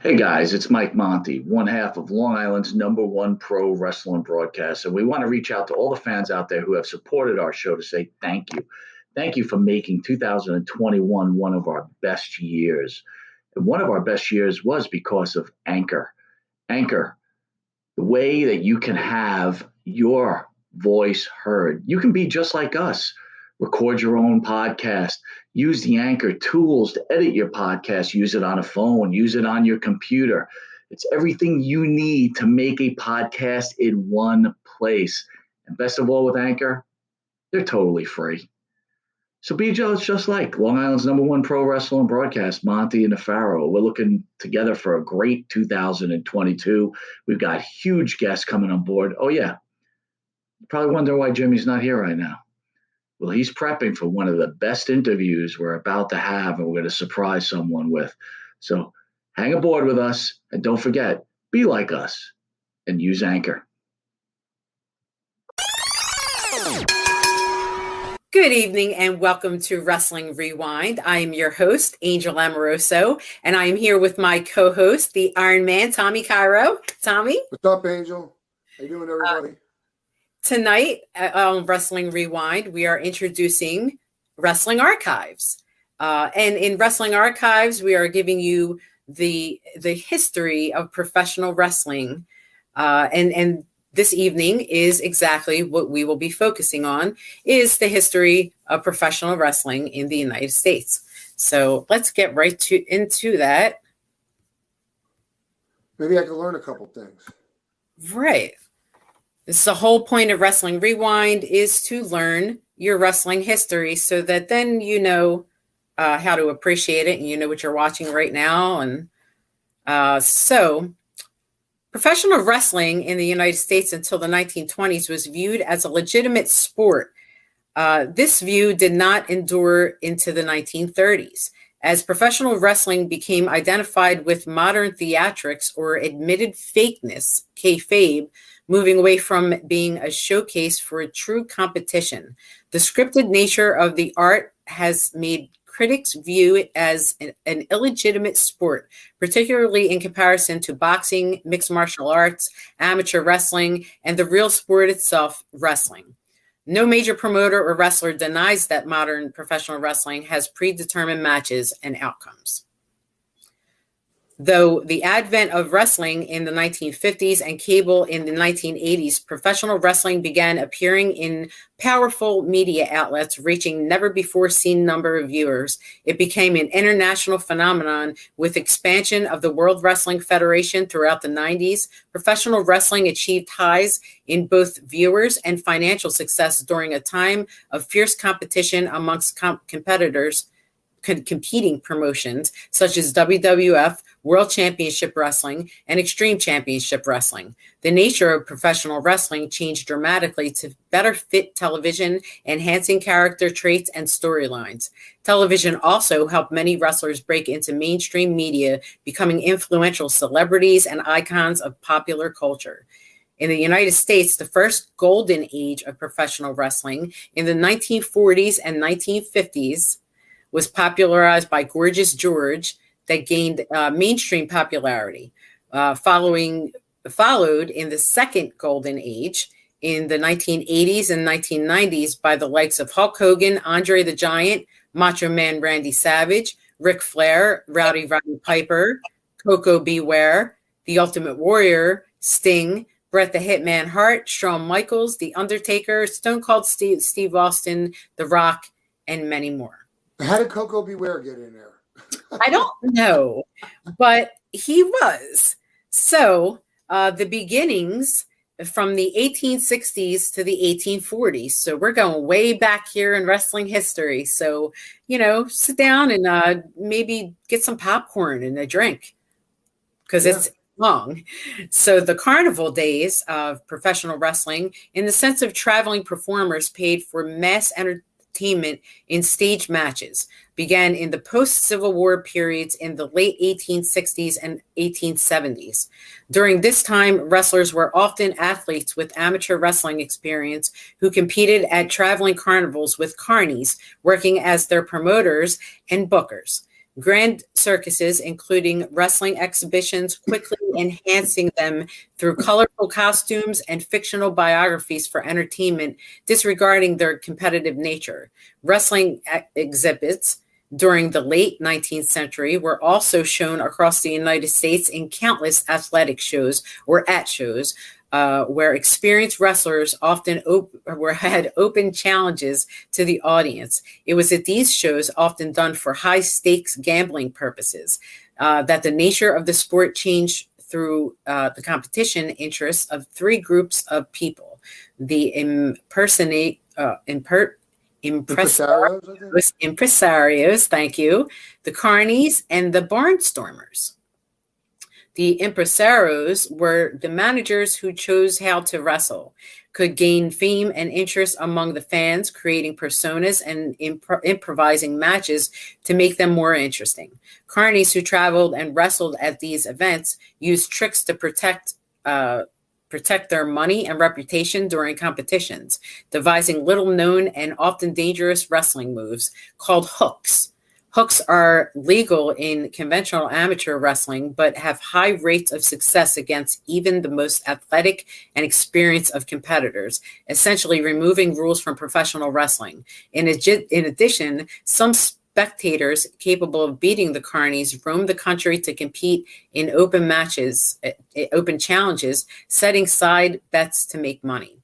Hey guys, it's Mike Monty, one half of Long Island's #1 pro wrestling broadcast. And we want to reach out to all the fans out there who have supported our show to say thank you. Thank you for making 2021 one of our best years. And one of our best years was because of Anchor. Anchor, the way that you can have your voice heard. You can be just like us. Record your own podcast. Use the Anchor tools to edit your podcast. Use it on a phone. Use it on your computer. It's everything you need to make a podcast in one place. And best of all with Anchor, they're totally free. So be just like Long Island's #1 pro wrestling broadcast, Monty and the Pharaoh. We're looking together for a great 2022. We've got huge guests coming on board. Oh, yeah. You probably wonder why Jimmy's not here right now. Well, he's prepping for one of the best interviews we're about to have, and we're going to surprise someone with. So hang aboard with us, and don't forget, be like us and use Anchor. Good evening and welcome to Wrestling Rewind. I am your host, Angel Amoroso, and I am here with my co-host, the Iron Man, Tommy Cairo. Tommy? What's up, Angel? How you doing, everybody? Tonight on Wrestling Rewind, we are introducing Wrestling Archives. And in Wrestling Archives, we are giving you the history of professional wrestling. And this evening is exactly what we will be focusing on, is the history of professional wrestling in the United States. So let's get right into that. Maybe I can learn a couple things. Right. This is the whole point of Wrestling Rewind, is to learn your wrestling history so that then you know how to appreciate it and you know what you're watching right now. And so professional wrestling in the United States until the 1920s was viewed as a legitimate sport. This view did not endure into the 1930s, as professional wrestling became identified with modern theatrics or admitted fakeness, kayfabe, moving away from being a showcase for a true competition. The scripted nature of the art has made critics view it as an illegitimate sport, particularly in comparison to boxing, mixed martial arts, amateur wrestling, and the real sport itself, wrestling. No major promoter or wrestler denies that modern professional wrestling has predetermined matches and outcomes. Though the advent of wrestling in the 1950s and cable in the 1980s, professional wrestling began appearing in powerful media outlets, reaching never-before-seen number of viewers. It became an international phenomenon with expansion of the World Wrestling Federation throughout the 90s. Professional wrestling achieved highs in both viewers and financial success during a time of fierce competition amongst competitors. Competing promotions such as WWF, World Championship Wrestling, and Extreme Championship Wrestling. The nature of professional wrestling changed dramatically to better fit television, enhancing character traits and storylines. Television also helped many wrestlers break into mainstream media, becoming influential celebrities and icons of popular culture. In the United States, the first golden age of professional wrestling in the 1940s and 1950s was popularized by Gorgeous George, that gained mainstream popularity. Followed in the second golden age in the 1980s and 1990s by the likes of Hulk Hogan, Andre the Giant, Macho Man Randy Savage, Ric Flair, Rowdy Roddy Piper, Koko B. Ware, The Ultimate Warrior, Sting, Bret the Hitman Hart, Shawn Michaels, The Undertaker, Stone Cold Steve Austin, The Rock, and many more. How did Coco Beware get in there? I don't know, but he was. So the beginnings from the 1860s to the 1840s. So we're going way back here in wrestling history. So, sit down and maybe get some popcorn and a drink because it's long. So the carnival days of professional wrestling, in the sense of traveling performers paid for mass entertainment in stage matches, began in the post-Civil War periods in the late 1860s and 1870s. During this time, wrestlers were often athletes with amateur wrestling experience who competed at traveling carnivals with carnies, working as their promoters and bookers. Grand circuses, including wrestling exhibitions, quickly enhancing them through colorful costumes and fictional biographies for entertainment, disregarding their competitive nature. Wrestling exhibits during the late 19th century were also shown across the United States in countless athletic shows or at shows, where experienced wrestlers often had open challenges to the audience. It was at these shows, often done for high-stakes gambling purposes, that the nature of the sport changed through the competition interests of three groups of people: the impresarios, thank you, the carnies, and the barnstormers. The impresarios were the managers who chose how to wrestle, could gain fame and interest among the fans, creating personas and improvising matches to make them more interesting. Carnies, who traveled and wrestled at these events, used tricks to protect their money and reputation during competitions, devising little-known and often dangerous wrestling moves called hooks. Hooks are legal in conventional amateur wrestling, but have high rates of success against even the most athletic and experienced of competitors, essentially removing rules from professional wrestling. In addition, some spectators capable of beating the carnies roam the country to compete in open challenges, setting side bets to make money.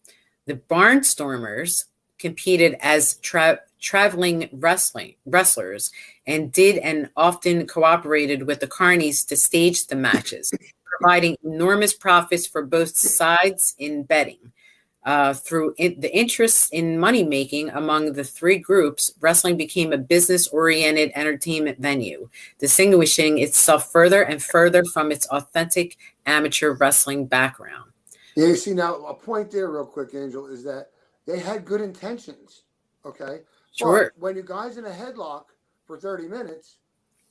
The barnstormers competed as traveling wrestlers and did and often cooperated with the carnies to stage the matches, providing enormous profits for both sides in betting. Through the interest in money-making among the three groups, wrestling became a business-oriented entertainment venue, distinguishing itself further and further from its authentic amateur wrestling background. Yeah, you see, now a point there real quick, Angel, is that they had good intentions, okay? Sure. But when you guys in a headlock for 30 minutes,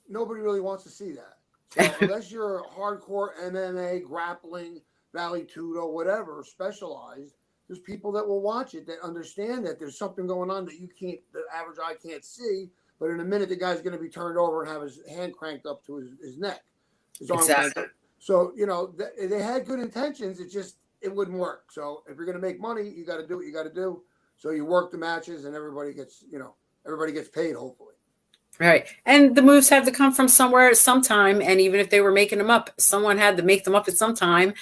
nobody really wants to see that. So unless you're hardcore MMA, grappling, Valley Tudo, whatever, specialized, there's people that will watch it that understand that there's something going on that the average eye can't see. But in a minute, the guy's going to be turned over and have his hand cranked up to his neck, his arm cranked up. So, they had good intentions. It wouldn't work. So if you're going to make money, you got to do what you got to do. So you work the matches and everybody gets paid, hopefully. Right. And the moves had to come from somewhere at some time. And even if they were making them up, someone had to make them up at some time,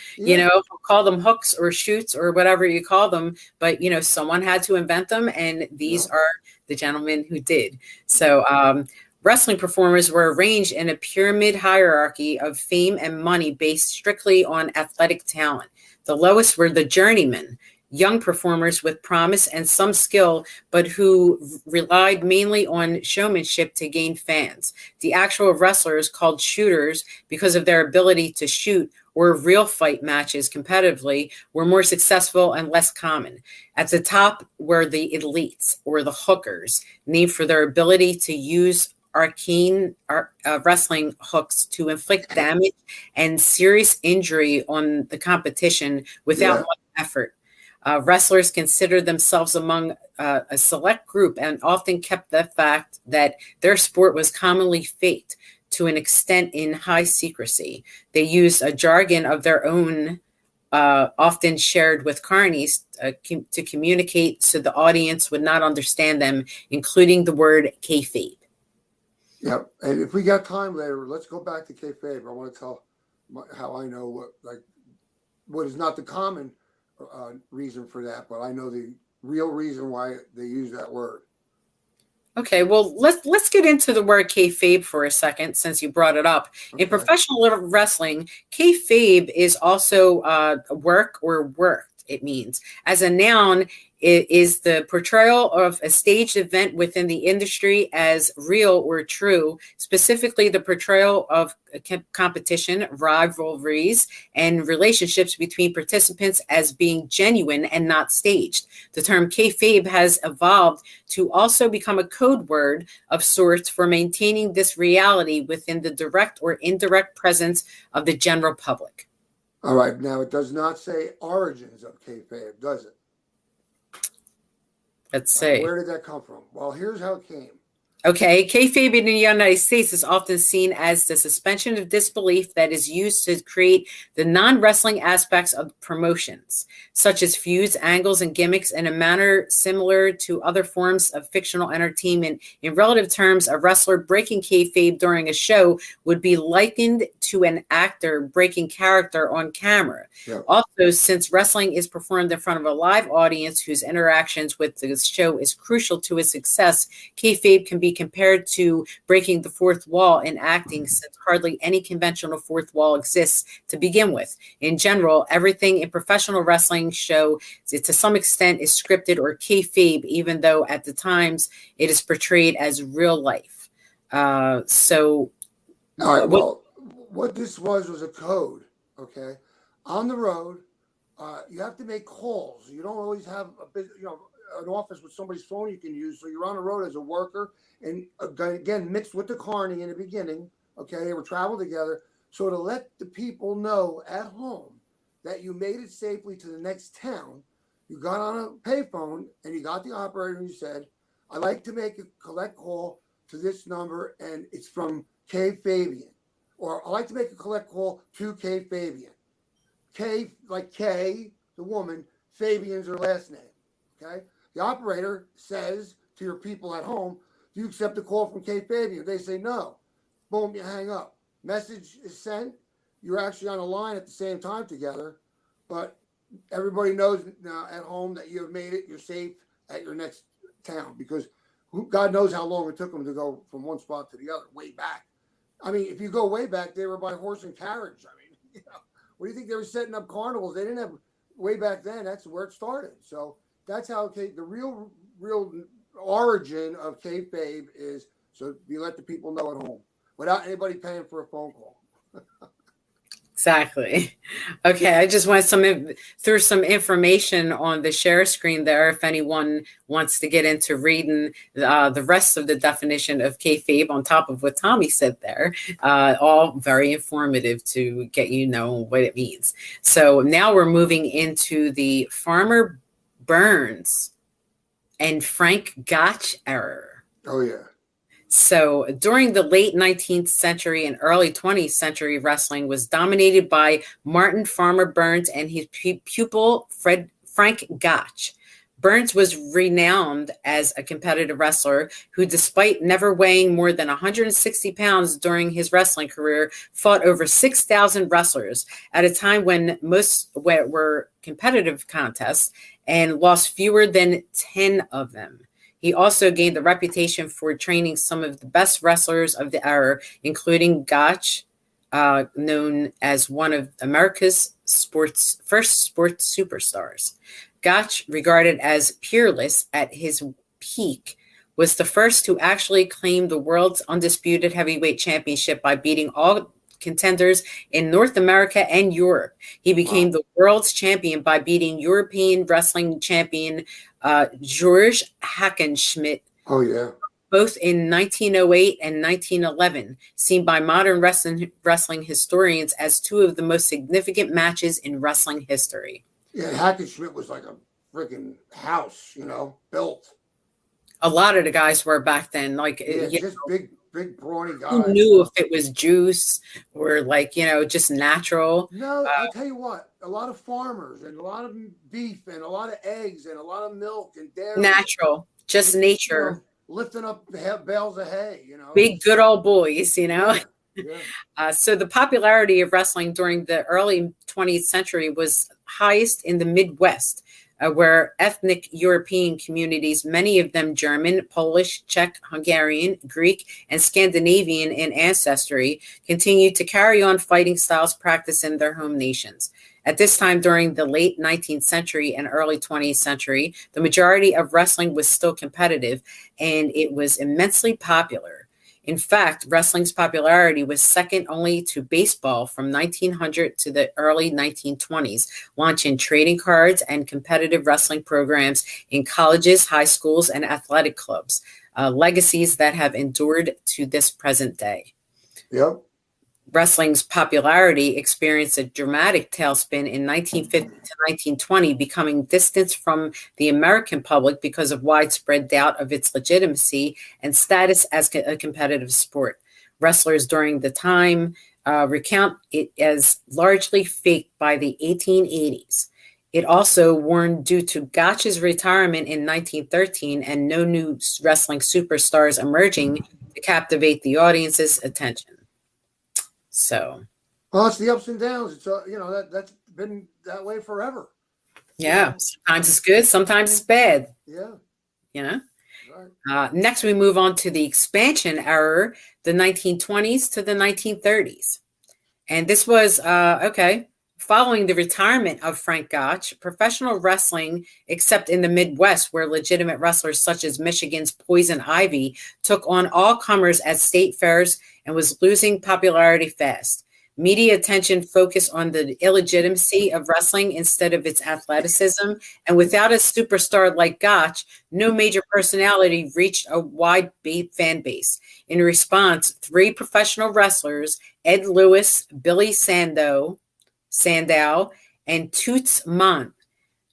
call them hooks or shoots or whatever you call them. But, someone had to invent them. And these are the gentlemen who did. So wrestling performers were arranged in a pyramid hierarchy of fame and money based strictly on athletic talent. The lowest were the journeymen, young performers with promise and some skill, but who relied mainly on showmanship to gain fans. The actual wrestlers, called shooters because of their ability to shoot or real fight matches competitively, were more successful and less common. At the top were the elites, or the hookers, named for their ability to use arcane wrestling hooks to inflict damage and serious injury on the competition without much effort. Wrestlers considered themselves among a select group and often kept the fact that their sport was commonly faked to an extent in high secrecy. They used a jargon of their own, often shared with carnies, to communicate so the audience would not understand them, including the word kayfabe. Yep. And if we got time later, let's go back to kayfabe. I want to tell how I know what is not the common reason for that, but I know the real reason why they use that word. Okay, well, let's get into the word kayfabe for a second, since you brought it up. Okay. In professional wrestling, kayfabe is also work or worked, it means. As a noun, it is the portrayal of a staged event within the industry as real or true, specifically the portrayal of competition, rivalries, and relationships between participants as being genuine and not staged. The term kayfabe has evolved to also become a code word of sorts for maintaining this reality within the direct or indirect presence of the general public. All right. Now, it does not say origins of kayfabe, does it? Let's see. Where did that come from? Well, here's how it came. Okay, kayfabe in the United States is often seen as the suspension of disbelief that is used to create the non-wrestling aspects of promotions, such as feuds, angles, and gimmicks in a manner similar to other forms of fictional entertainment. In relative terms, a wrestler breaking kayfabe during a show would be likened to an actor breaking character on camera. Yeah. Also, since wrestling is performed in front of a live audience whose interactions with the show is crucial to its success, kayfabe can be compared to breaking the fourth wall in acting, since hardly any conventional fourth wall exists to begin with. In general, everything in professional wrestling show to some extent is scripted or kayfabe, even though at the times it is portrayed as real life. All right. Well, what this was a code. Okay, on the road, you have to make calls. You don't always have an office with somebody's phone you can use. So you're on the road as a worker, and again, mixed with the carny in the beginning. Okay, they were traveled together. So to let the people know at home that you made it safely to the next town, you got on a payphone and you got the operator and you said, I'd like to make a collect call to this number, and it's from K Fabian. Or I'd like to make a collect call to K Fabian. K, like K, the woman, Fabian's her last name. Okay? The operator says to your people at home, do you accept a call from K Fabian? They say no. Boom, you hang up. Message is sent. You're actually on a line at the same time together, but everybody knows now at home that you have made it. You're safe at your next town, because God knows how long it took them to go from one spot to the other, way back. I mean, if you go way back, they were by horse and carriage. I mean, what do you think they were setting up carnivals? They didn't have, way back then, that's where it started. So that's how the real origin of kayfabe is. So you let the people know at home without anybody paying for a phone call. Exactly. Okay, I just went through some information on the share screen there if anyone wants to get into reading the rest of the definition of kayfabe on top of what Tommy said there. All very informative to get you know what it means. So now we're moving into the Farmer Burns and Frank Gotch era. Oh, yeah. So during the late 19th century and early 20th century, wrestling was dominated by Martin Farmer Burns and his pupil Frank Gotch. Burns was renowned as a competitive wrestler who, despite never weighing more than 160 pounds during his wrestling career, fought over 6,000 wrestlers at a time when most were competitive contests and lost fewer than 10 of them. He also gained the reputation for training some of the best wrestlers of the era, including Gotch, known as one of America's first sports superstars. Gotch, regarded as peerless at his peak, was the first to actually claim the world's undisputed heavyweight championship by beating all contenders in North America and Europe. He became the world's champion by beating European wrestling champion George Hackenschmidt. Oh, yeah. Both in 1908 and 1911, seen by modern wrestling historians as two of the most significant matches in wrestling history. Yeah, Hackenschmidt was like a freaking house, built. A lot of the guys were back then, like just big, brawny guys. Who knew if it was juice or just natural? No, I'll tell you what. A lot of farmers and a lot of beef and a lot of eggs and a lot of milk and dairy. Natural, just nature. Lifting up bales of hay, Big good old boys, Yeah. So the popularity of wrestling during the early 20th century was highest in the Midwest, where ethnic European communities, many of them German, Polish, Czech, Hungarian, Greek, and Scandinavian in ancestry, continued to carry on fighting styles practiced in their home nations. At this time, during the late 19th century and early 20th century, the majority of wrestling was still competitive, and it was immensely popular. In fact, wrestling's popularity was second only to baseball from 1900 to the early 1920s, launching trading cards and competitive wrestling programs in colleges, high schools, and athletic clubs, legacies that have endured to this present day. Yep. Wrestling's popularity experienced a dramatic tailspin in 1950 to 1920, becoming distanced from the American public because of widespread doubt of its legitimacy and status as a competitive sport. Wrestlers during the time recount it as largely faked by the 1880s. It also warned due to Gotch's retirement in 1913 and no new wrestling superstars emerging to captivate the audience's attention. So, well, it's the ups and downs. It's that's been that way forever. Yeah, sometimes it's good, sometimes it's bad. Yeah, Right. Next, we move on to the expansion era, the 1920s to the 1930s, and this was Following the retirement of Frank Gotch, professional wrestling, except in the Midwest, where legitimate wrestlers such as Michigan's Poison Ivy took on all comers at state fairs and was losing popularity fast. Media attention focused on the illegitimacy of wrestling instead of its athleticism, and without a superstar like Gotch, no major personality reached a wide fan base. In response, 3 professional wrestlers, Ed Lewis, Billy Sandow, and Toots Mondt,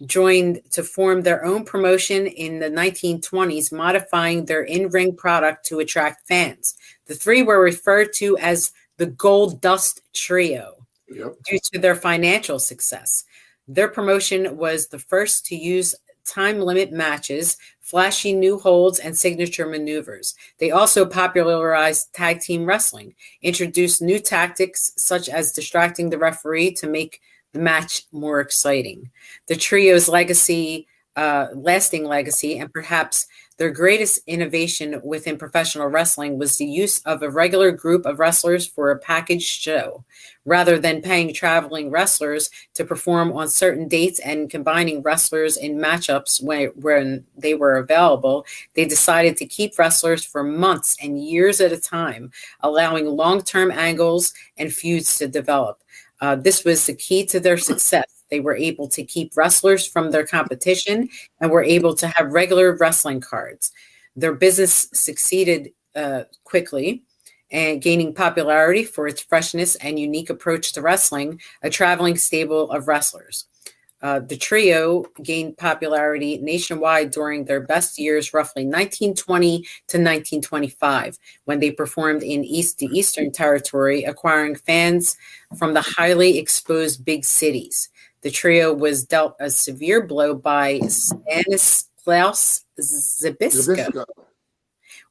joined to form their own promotion in the 1920s, modifying their in-ring product to attract fans. The 3 were referred to as the Gold Dust Trio due to their financial success. Their promotion was the first to use time limit matches, flashy new holds, and signature maneuvers. They also popularized tag team wrestling, introduced new tactics such as distracting the referee to make the match more exciting. The trio's lasting legacy, and perhaps their greatest innovation within professional wrestling, was the use of a regular group of wrestlers for a packaged show. Rather than paying traveling wrestlers to perform on certain dates and combining wrestlers in matchups when they were available, they decided to keep wrestlers for months and years at a time, allowing long-term angles and feuds to develop. This was the key to their success. They were able to keep wrestlers from their competition and were able to have regular wrestling cards. Their business succeeded quickly and gaining popularity for its freshness and unique approach to wrestling, a traveling stable of wrestlers. The trio gained popularity nationwide during their best years, roughly 1920 to 1925, when they performed in the Eastern Territory, acquiring fans from the highly exposed big cities. The trio was dealt a severe blow by Stanislaus Zbyszko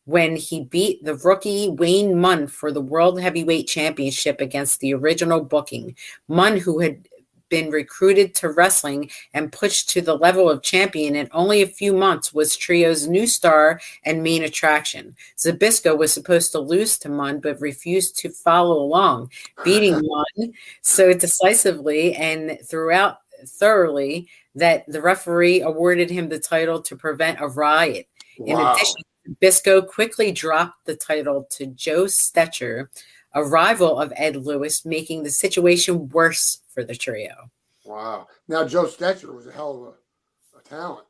when he beat the rookie Wayne Munn for the World Heavyweight Championship against the original booking. Munn, who had been recruited to wrestling and pushed to the level of champion in only a few months, was trio's new star and main attraction. Zbyszko was supposed to lose to Munn, but refused to follow along, beating Munn so decisively and throughout thoroughly that the referee awarded him the title to prevent a riot. Wow. In addition, Zbyszko quickly dropped the title to Joe Stetcher, a rival of Ed Lewis, making the situation worse for the trio. Wow. Now, Joe Stetcher was a hell of a talent.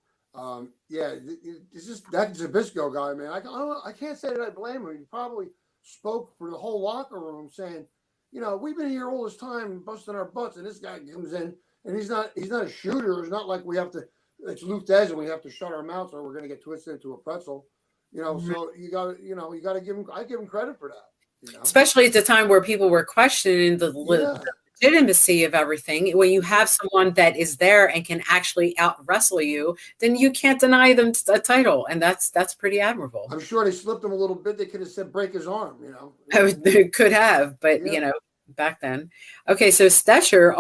It's just that Zbyszko guy, man. I can't say that I blame him. He probably spoke for the whole locker room saying, we've been here all this time busting our butts, and this guy comes in, and he's not a shooter. It's not like it's Luke Dez and we have to shut our mouths or we're going to get twisted into a pretzel. So you got to give him, I give him credit for that. Especially at the time where people were questioning the legitimacy of everything. When you have someone that is there and can actually out wrestle you, then you can't deny them a title, and that's pretty admirable. I'm sure they slipped him a little bit. They could have said break his arm, They could have, but back then. Okay, so Stetcher,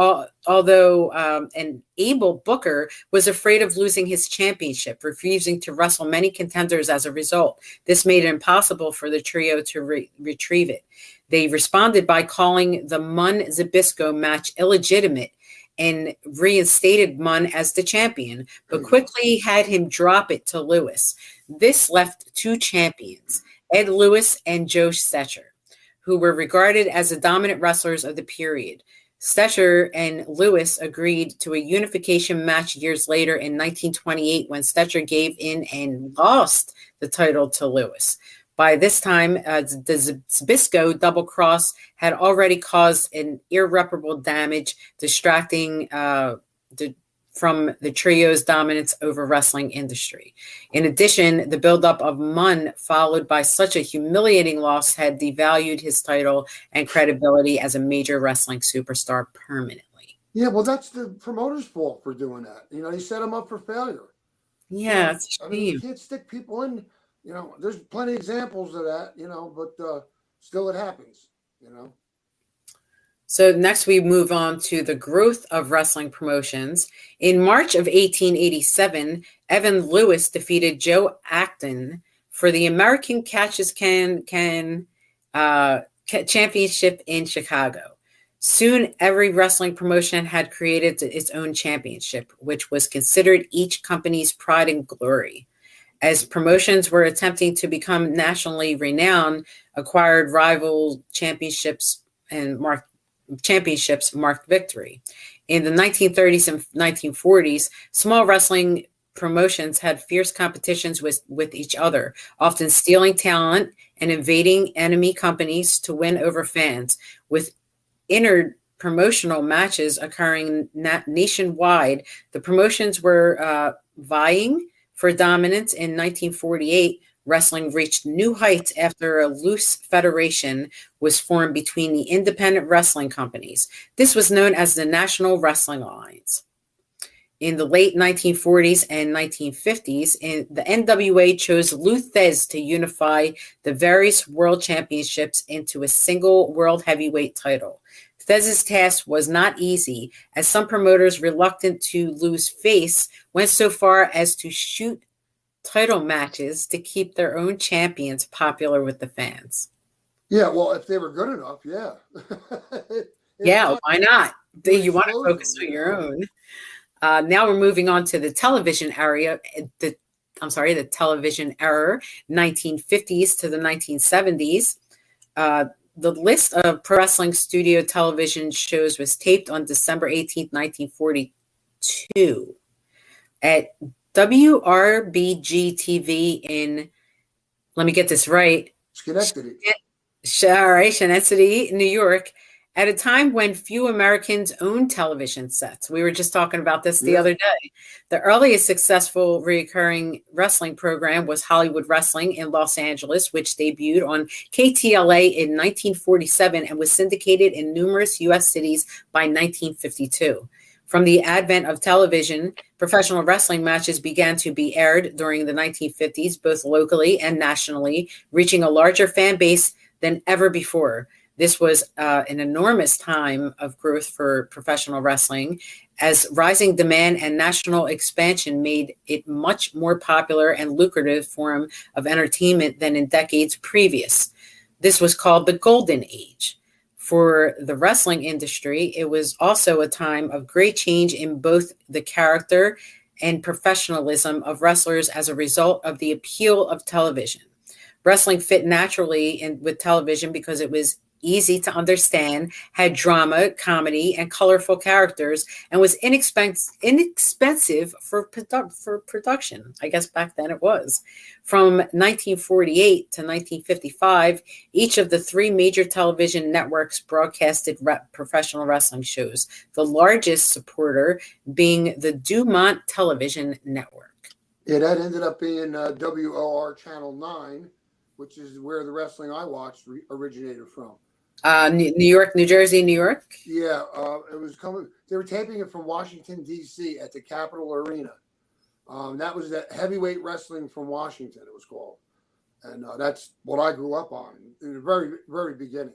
although an able booker, was afraid of losing his championship, refusing to wrestle many contenders as a result. This made it impossible for the trio to retrieve it. They responded by calling the Munn-Zbyszko match illegitimate and reinstated Munn as the champion, but quickly had him drop it to Lewis. This left 2 champions, Ed Lewis and Joe Stetcher, who were regarded as the dominant wrestlers of the period. Stetcher and Lewis agreed to a unification match years later in 1928 when Stetcher gave in and lost the title to Lewis. By this time, the Zbyszko double cross had already caused an irreparable damage, distracting from the trio's dominance over wrestling industry. In addition, the buildup of Munn, followed by such a humiliating loss, had devalued his title and credibility as a major wrestling superstar permanently. Yeah, well, that's the promoter's fault for doing that. He set him up for failure. Yeah, it's a shame. You can't stick people in. There's plenty of examples of that, but still it happens, So next we move on to the growth of wrestling promotions. In March of 1887, Evan Lewis defeated Joe Acton for the American Catches Can Championship in Chicago. Soon, every wrestling promotion had created its own championship, which was considered each company's pride and glory. As promotions were attempting to become nationally renowned, acquired rival championships marked victory. In the 1930s and 1940s, small wrestling promotions had fierce competitions with each other, often stealing talent and invading enemy companies to win over fans, with inter-promotional matches occurring nationwide. The promotions were vying for dominance. In 1948, wrestling reached new heights after a loose federation was formed between the independent wrestling companies. This was known as the National Wrestling Alliance. In the late 1940s and 1950s, the NWA chose Lou Thesz to unify the various world championships into a single world heavyweight title. Thesz's task was not easy, as some promoters reluctant to lose face went so far as to shoot title matches to keep their own champions popular with the fans. Yeah, well, if they were good enough, yeah. Yeah, why not? You want to focus on your own. Now we're moving on to the television area. The television era, 1950s to the 1970s. The list of pro wrestling studio television shows was taped on December 18th, 1942 at WRBG TV in, let me get this right, Schenectady, New York, at a time when few Americans owned television sets. We were just talking about this the other day. The earliest successful recurring wrestling program was Hollywood Wrestling in Los Angeles, which debuted on KTLA in 1947 and was syndicated in numerous U.S. cities by 1952. From the advent of television, professional wrestling matches began to be aired during the 1950s, both locally and nationally, reaching a larger fan base than ever before. This was an enormous time of growth for professional wrestling, as rising demand and national expansion made it much more popular and lucrative form of entertainment than in decades previous. This was called the Golden Age. For the wrestling industry, it was also a time of great change in both the character and professionalism of wrestlers as a result of the appeal of television. Wrestling fit naturally with television because it was easy to understand, had drama, comedy, and colorful characters, and was inexpensive for production. I guess back then it was. From 1948 to 1955, each of the three major television networks broadcasted professional wrestling shows, the largest supporter being the Dumont Television Network. Yeah, that ended up being WOR Channel 9, which is where the wrestling I watched originated from. New York, New Jersey, New York? Yeah, it was coming. They were taping it from Washington, D.C. at the Capitol Arena. That was that heavyweight wrestling from Washington, it was called. And that's what I grew up on in the very, very beginning.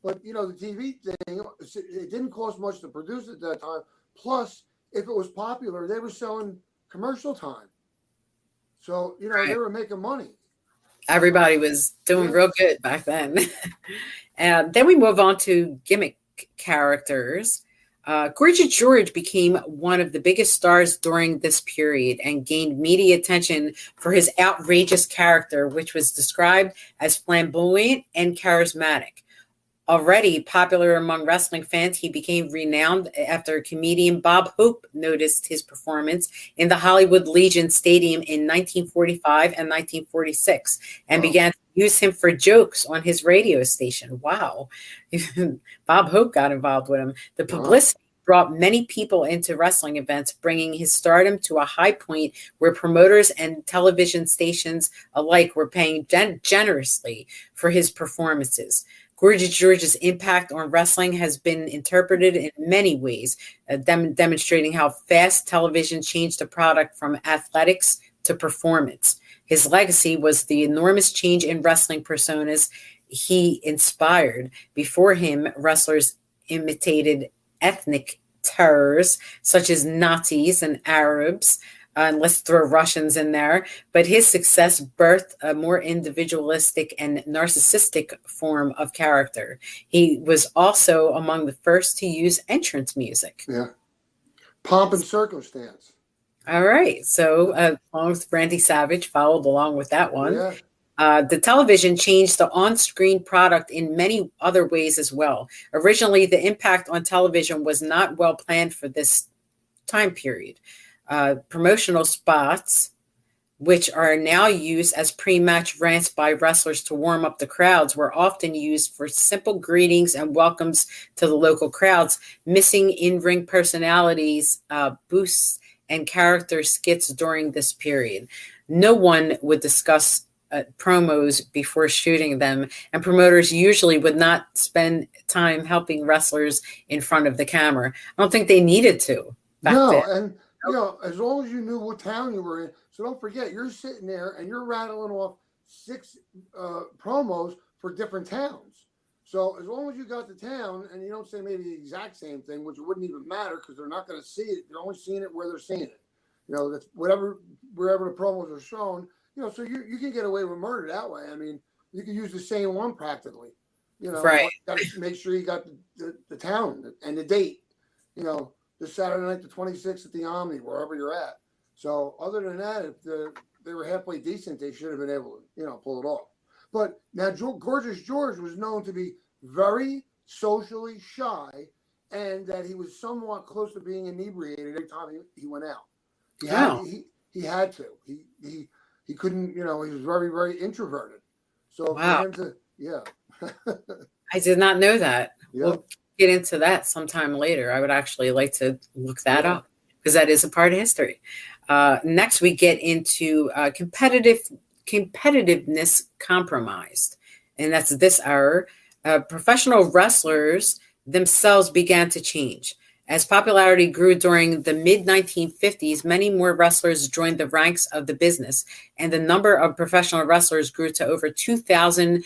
But, the TV thing, it didn't cost much to produce at that time. Plus, if it was popular, they were selling commercial time. So, Right. They were making money. Everybody was doing real good back then. And then we move on to gimmick characters. Gorgeous George became one of the biggest stars during this period and gained media attention for his outrageous character, which was described as flamboyant and charismatic. Already popular among wrestling fans, he became renowned after comedian Bob Hope noticed his performance in the Hollywood Legion Stadium in 1945 and 1946 and began to used him for jokes on his radio station. Wow. Bob Hope got involved with him. The publicity brought many people into wrestling events, bringing his stardom to a high point where promoters and television stations alike were paying generously for his performances. Gorgeous George's impact on wrestling has been interpreted in many ways, demonstrating how fast television changed the product from athletics to performance. His legacy was the enormous change in wrestling personas he inspired. Before him, wrestlers imitated ethnic terrors such as Nazis and Arabs, and let's throw Russians in there. But his success birthed a more individualistic and narcissistic form of character. He was also among the first to use entrance music. Yeah. Pomp and circumstance. All right. So along with Randy Savage, followed along with that one. Yeah. The television changed the on-screen product in many other ways as well. Originally, the impact on television was not well planned for this time period. Promotional spots, which are now used as pre-match rants by wrestlers to warm up the crowds, were often used for simple greetings and welcomes to the local crowds, missing in-ring personalities, boosts, and character skits during this period. No one would discuss promos before shooting them, and promoters usually would not spend time helping wrestlers in front of the camera. I don't think they needed to. And as long as you knew what town you were in. So don't forget, you're sitting there and you're rattling off 6 promos for different towns. So as long as you got the town and you don't say maybe the exact same thing, which wouldn't even matter because they're not going to see it. They're only seeing it where they're seeing it. That's wherever the promos are shown. So you can get away with murder that way. I mean, you can use the same one practically. Right. You got to make sure you got the town and the date. This Saturday night, the 26th at the Omni, wherever you're at. So other than that, if they were halfway decent, they should have been able to, pull it off. But now Gorgeous George was known to be very socially shy, and that he was somewhat close to being inebriated every time he went out. He had to. He couldn't. He was very, very introverted. So for him to, I did not know that. Yeah. We'll get into that sometime later. I would actually like to look that up because that is a part of history. Next, we get into competitiveness compromised, and that's this hour. Professional wrestlers themselves began to change. As popularity grew during the mid-1950s, many more wrestlers joined the ranks of the business, and the number of professional wrestlers grew to over 2,000,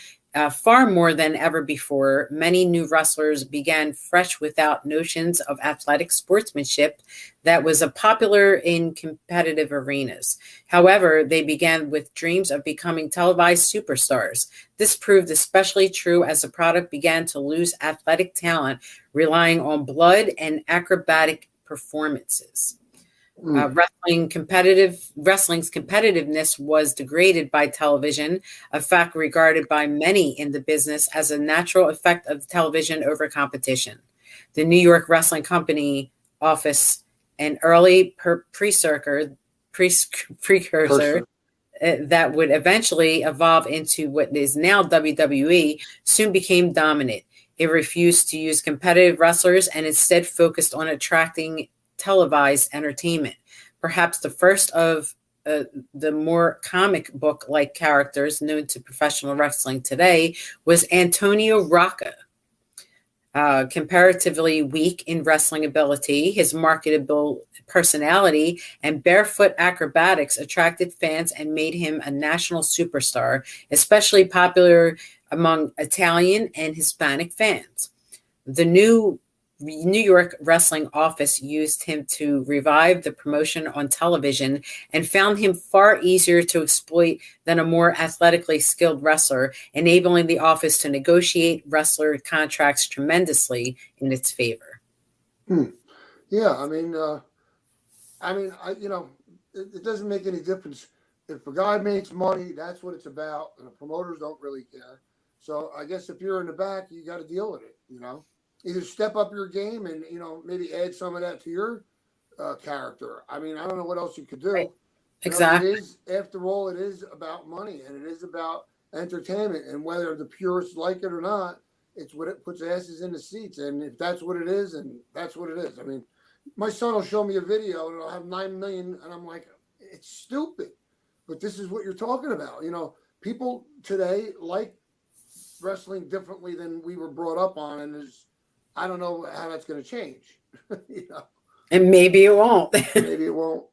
far more than ever before. Many new wrestlers began fresh without notions of athletic sportsmanship that was popular in competitive arenas. However, they began with dreams of becoming televised superstars. This proved especially true as the product began to lose athletic talent, relying on blood and acrobatic performances. Wrestling's competitiveness was degraded by television, a fact regarded by many in the business as a natural effect of television over competition. The New York Wrestling Company office, an early precursor that would eventually evolve into what is now WWE, soon became dominant. It refused to use competitive wrestlers and instead focused on attracting televised entertainment. Perhaps the first of the more comic book-like characters known to professional wrestling today was Antonio Rocca. Comparatively weak in wrestling ability, his marketable personality and barefoot acrobatics attracted fans and made him a national superstar, especially popular among Italian and Hispanic fans. The New York Wrestling office used him to revive the promotion on television and found him far easier to exploit than a more athletically skilled wrestler, enabling the office to negotiate wrestler contracts tremendously in its favor. Yeah, it doesn't make any difference. If a guy makes money, that's what it's about, and the promoters don't really care. So I guess if you're in the back, you got to deal with it, Either step up your game and, maybe add some of that to your character. I mean, I don't know what else you could do. Right. Exactly. After all, it is about money, and it is about entertainment. And whether the purists like it or not, it's what it puts asses in the seats. And if that's what it is, and that's what it is. I mean, my son will show me a video and it'll have 9 million. And I'm like, it's stupid. But this is what you're talking about. You know, people today like wrestling differently than we were brought up on. And I don't know how that's going to change. You know? And maybe it won't. Maybe it won't.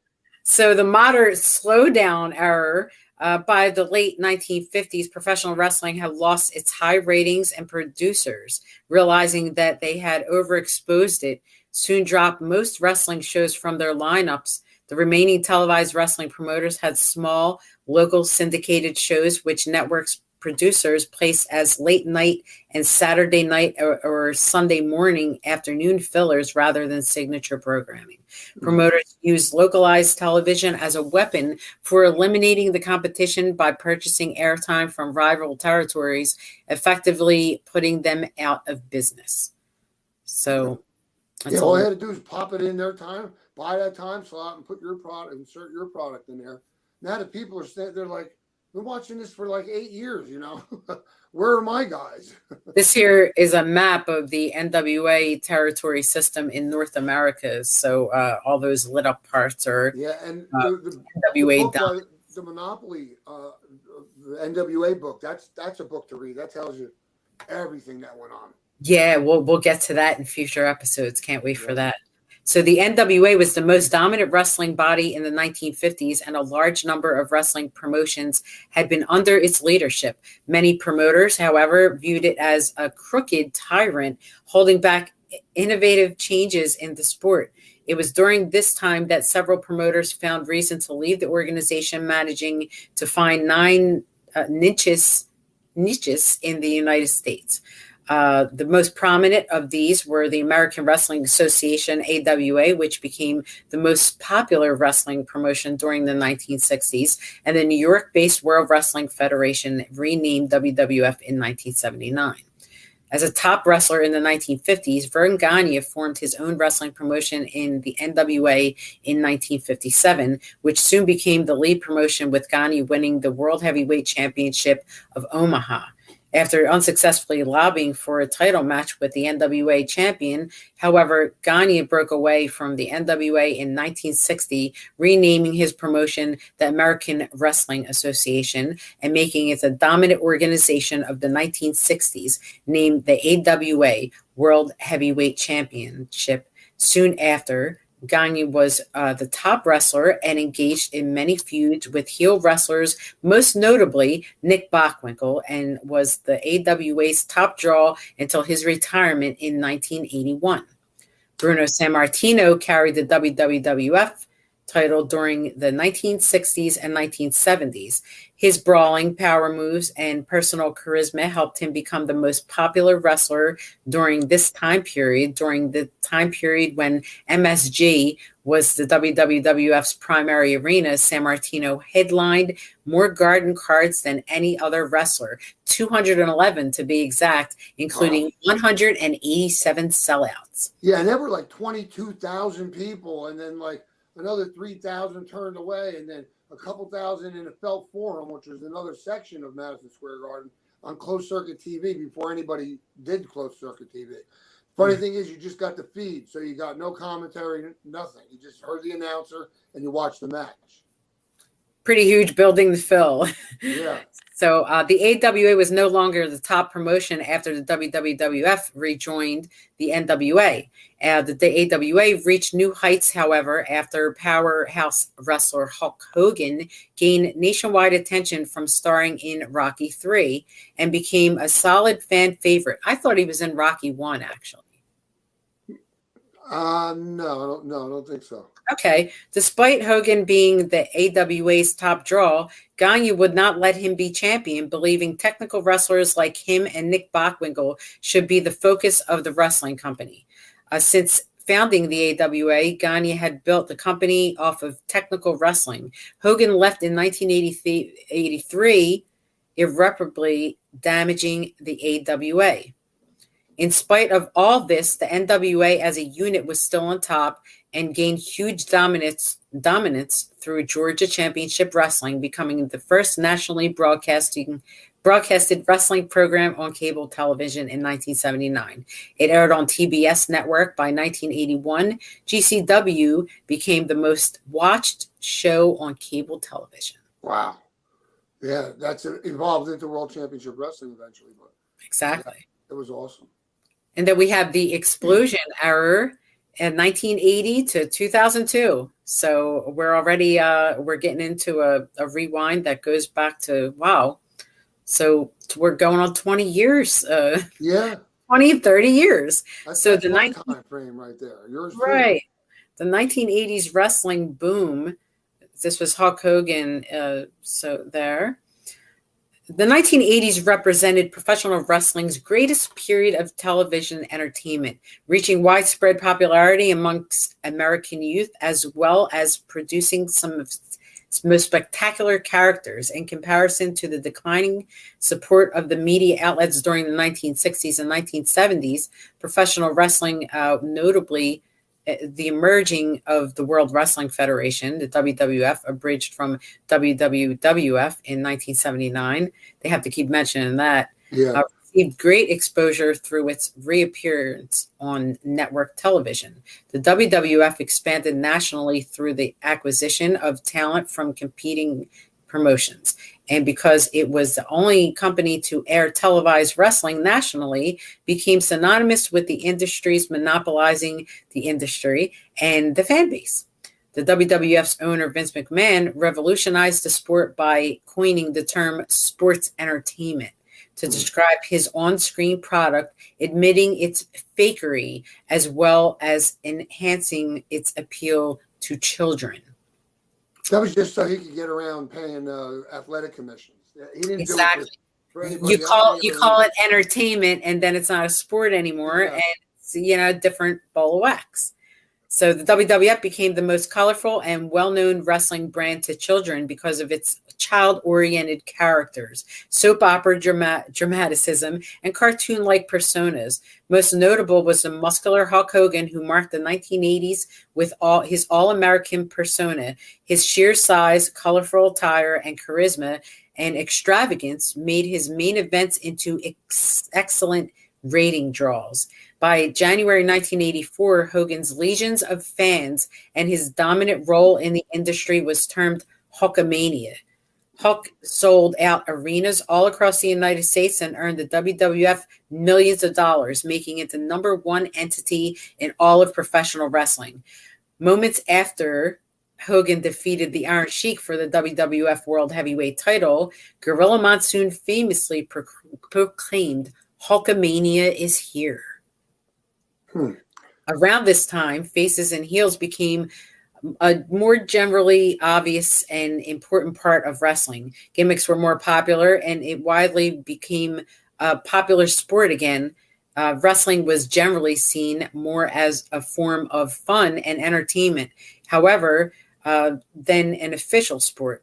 So the moderate slowdown era by the late 1950s, professional wrestling had lost its high ratings, and producers, realizing that they had overexposed it, soon dropped most wrestling shows from their lineups. The remaining televised wrestling promoters had small, local syndicated shows, which networks producers placed as late night and Saturday night or Sunday morning afternoon fillers rather than signature programming. Promoters used localized television as a weapon for eliminating the competition by purchasing airtime from rival territories, effectively putting them out of business. So yeah, all they had to do is pop it in their time, buy that time slot, and put your product, insert your product in there. Now the people are standing there like, been watching this for like 8 years, you know. Where are my guys? This here is a map of the NWA territory system in North America. So all those lit up parts are and the NWA NWA. The Monopoly, the NWA book. That's a book to read. That tells you everything that went on. Yeah, we'll get to that in future episodes. Can't wait for that. So the NWA was the most dominant wrestling body in the 1950s, and a large number of wrestling promotions had been under its leadership. Many promoters, however, viewed it as a crooked tyrant, holding back innovative changes in the sport. It was during this time that several promoters found reason to leave the organization, managing to find 9 niches in the United States. The most prominent of these were the American Wrestling Association, AWA, which became the most popular wrestling promotion during the 1960s, and the New York-based World Wrestling Federation, renamed WWF in 1979. As a top wrestler in the 1950s, Vern Gagne formed his own wrestling promotion in the NWA in 1957, which soon became the lead promotion, with Gagne winning the World Heavyweight Championship of Omaha. After unsuccessfully lobbying for a title match with the NWA champion, however, Gagne broke away from the NWA in 1960, renaming his promotion the American Wrestling Association and making it a dominant organization of the 1960s, named the AWA World Heavyweight Championship. Soon after, Gagne was the top wrestler and engaged in many feuds with heel wrestlers, most notably Nick Bockwinkel, and was the AWA's top draw until his retirement in 1981. Bruno Sammartino carried the WWF title during the 1960s and 1970s. His brawling, power moves, and personal charisma helped him become the most popular wrestler during this time period, during the time period when MSG was the WWF's primary arena. Sammartino headlined more garden cards than any other wrestler, 211 to be exact, including 187 sellouts. Yeah, and there were like 22,000 people, and then like another 3,000 turned away, and then a couple thousand in the Felt Forum, which was another section of Madison Square Garden, on closed circuit TV before anybody did closed circuit TV. Funny thing is, you just got the feed, so you got no commentary, nothing. You just heard the announcer and you watched the match. Pretty huge building to fill. Yeah. So the AWA was no longer the top promotion after the WWF rejoined the NWA. The AWA reached new heights, however, after powerhouse wrestler Hulk Hogan gained nationwide attention from starring in Rocky III and became a solid fan favorite. I thought he was in Rocky I, actually. No, I don't think so. Okay. Despite Hogan being the AWA's top draw, Gagne would not let him be champion, believing technical wrestlers like him and Nick Bockwinkel should be the focus of the wrestling company. Since founding the AWA, Gagne had built the company off of technical wrestling. Hogan left in 1983, irreparably damaging the AWA. In spite of all this, the NWA as a unit was still on top and gained huge dominance through Georgia Championship Wrestling, becoming the first nationally broadcast broadcasted wrestling program on cable television in 1979. It aired on TBS network by 1981. GCW became the most watched show on cable television. Wow. Yeah, that's evolved into World Championship Wrestling eventually. But Exactly. yeah, it was awesome. And then we have the explosion era in 1980 to 2002. So we're already we're getting into a rewind that goes back to, wow. So we're going on 20 years. 20, 30 years. That's the time frame right there. Yours right. Too. The 1980s wrestling boom. This was Hulk Hogan. So there. The 1980s represented professional wrestling's greatest period of television entertainment, reaching widespread popularity amongst American youth, as well as producing some of its most spectacular characters. In comparison to the declining support of the media outlets during the 1960s and 1970s, professional wrestling, notably the emerging of the World Wrestling Federation, the WWF, abridged from WWF in 1979. They have to keep mentioning that. Yeah. Received great exposure through its reappearance on network television. The WWF expanded nationally through the acquisition of talent from competing promotions. And because it was the only company to air televised wrestling nationally, became synonymous with the industry's monopolizing the industry and the fan base. The WWF's owner, Vince McMahon, revolutionized the sport by coining the term sports entertainment to describe his on-screen product, admitting its fakery as well as enhancing its appeal to children. That was just so he could get around paying athletic commissions. He didn't exactly. do it for anybody you call it entertainment, and then it's not a sport anymore, and it's a different ball of wax. So the WWF became the most colorful and well-known wrestling brand to children because of its child-oriented characters, soap opera dramaticism, and cartoon-like personas. Most notable was the muscular Hulk Hogan, who marked the 1980s with his all-American persona. His sheer size, colorful attire, and charisma and extravagance made his main events into excellent rating draws. By January 1984, Hogan's legions of fans and his dominant role in the industry was termed Hulkamania. Hulk sold out arenas all across the United States and earned the WWF millions of dollars, making it the number one entity in all of professional wrestling. Moments after Hogan defeated the Iron Sheik for the WWF World Heavyweight title, Gorilla Monsoon famously proclaimed, "Hulkamania is here." Around this time, faces and heels became a more generally obvious and important part of wrestling. Gimmicks were more popular, and it widely became a popular sport again. Wrestling was generally seen more as a form of fun and entertainment, however, than an official sport.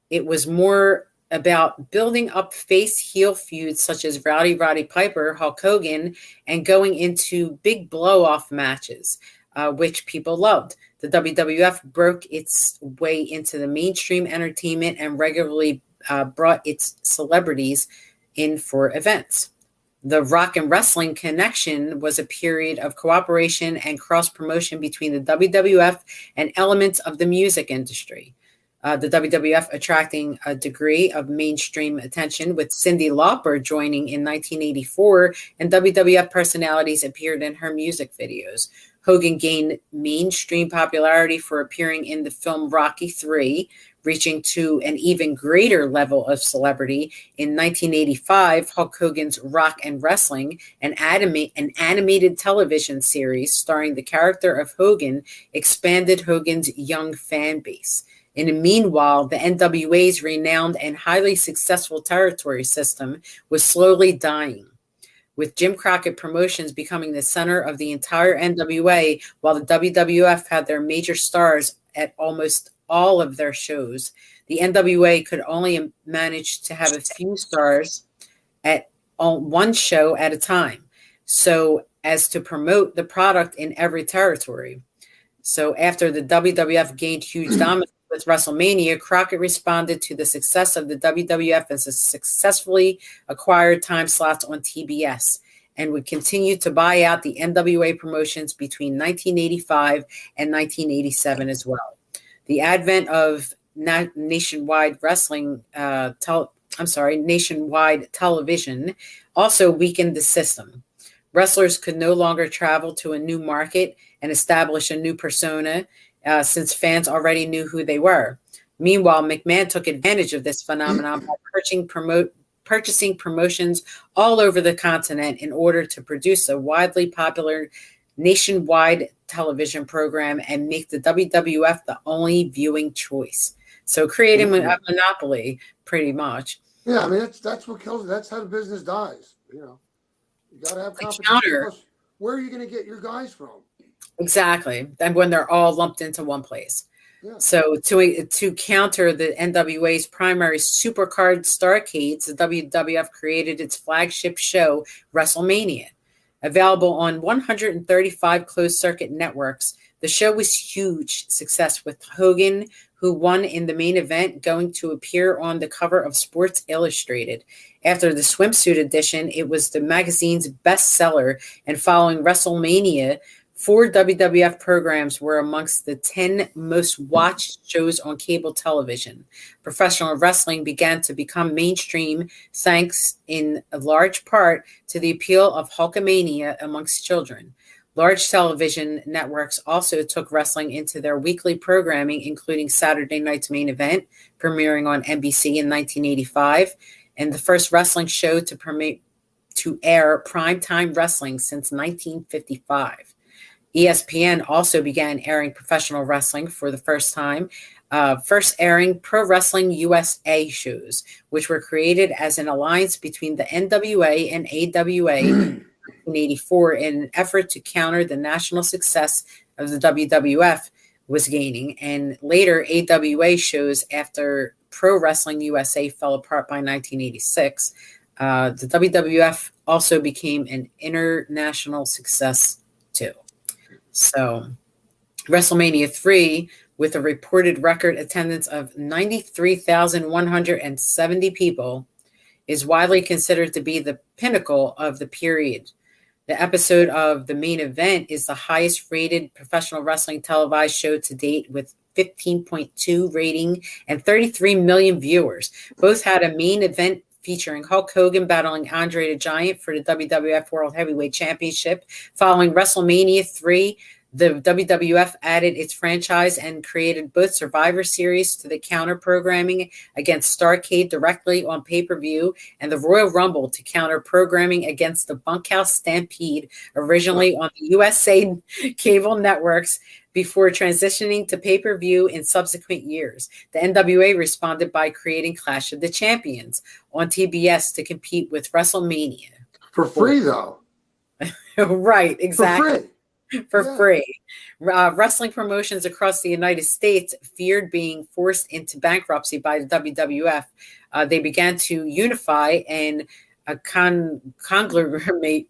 It was more about building up face-heel feuds such as Rowdy Roddy Piper, Hulk Hogan, and going into big blow-off matches, which people loved. The WWF broke its way into the mainstream entertainment and regularly brought its celebrities in for events. The Rock and Wrestling Connection was a period of cooperation and cross-promotion between the WWF and elements of the music industry. The WWF attracting a degree of mainstream attention, with Cyndi Lauper joining in 1984, and WWF personalities appeared in her music videos. Hogan gained mainstream popularity for appearing in the film Rocky III, reaching to an even greater level of celebrity. In 1985, Hulk Hogan's Rock and Wrestling, an animated television series starring the character of Hogan, expanded Hogan's young fan base. In the meanwhile, the NWA's renowned and highly successful territory system was slowly dying, with Jim Crockett Promotions becoming the center of the entire NWA, while the WWF had their major stars at almost all of their shows. The NWA could only manage to have a few stars at one show at a time, so as to promote the product in every territory. So after the WWF gained huge dominance with WrestleMania, Crockett responded to the success of the WWF and successfully acquired time slots on TBS and would continue to buy out the NWA promotions between 1985 and 1987 as well. The advent of nationwide television also weakened the system. Wrestlers could no longer travel to a new market and establish a new persona since fans already knew who they were. Meanwhile, McMahon took advantage of this phenomenon by purchasing promotions all over the continent in order to produce a widely popular nationwide television program and make the WWF the only viewing choice. So creating a monopoly, pretty much. Yeah, I mean that's what kills it. That's how the business dies. You got to have competition. Where are you going to get your guys from? Exactly, and when they're all lumped into one place. Yeah. So to counter the NWA's primary supercard starcades, the WWF created its flagship show, Wrestlemania. Available on 135 closed-circuit networks, the show was a huge success with Hogan, who won in the main event, going to appear on the cover of Sports Illustrated. After the swimsuit edition, it was the magazine's bestseller, and following WrestleMania, 4 WWF programs were amongst the 10 most watched shows on cable television. Professional wrestling began to become mainstream thanks in a large part to the appeal of Hulkamania amongst children. Large television networks also took wrestling into their weekly programming, including Saturday Night's Main Event, premiering on NBC in 1985, and the first wrestling show to air primetime wrestling since 1955. ESPN also began airing professional wrestling for the first time, first airing Pro Wrestling USA shows, which were created as an alliance between the NWA and AWA in 1984 in an effort to counter the national success of the WWF was gaining. And later, AWA shows after Pro Wrestling USA fell apart by 1986. The WWF also became an international success too. So WrestleMania 3, with a reported record attendance of 93,170 people, is widely considered to be the pinnacle of the period. The episode of the main event is the highest rated professional wrestling televised show to date with 15.2 rating and 33 million viewers. Both had a main event featuring Hulk Hogan battling Andre the Giant for the WWF World Heavyweight Championship. Following WrestleMania 3, the WWF added its franchise and created both Survivor Series to the counter programming against Starrcade directly on pay-per-view and the Royal Rumble to counter programming against the Bunkhouse Stampede, originally on the USA cable networks, before transitioning to pay-per-view in subsequent years. The NWA responded by creating Clash of the Champions on TBS to compete with WrestleMania. For free, though. Right, exactly. For Yeah. free. Wrestling promotions across the United States feared being forced into bankruptcy by the WWF. They began to unify and conglomerate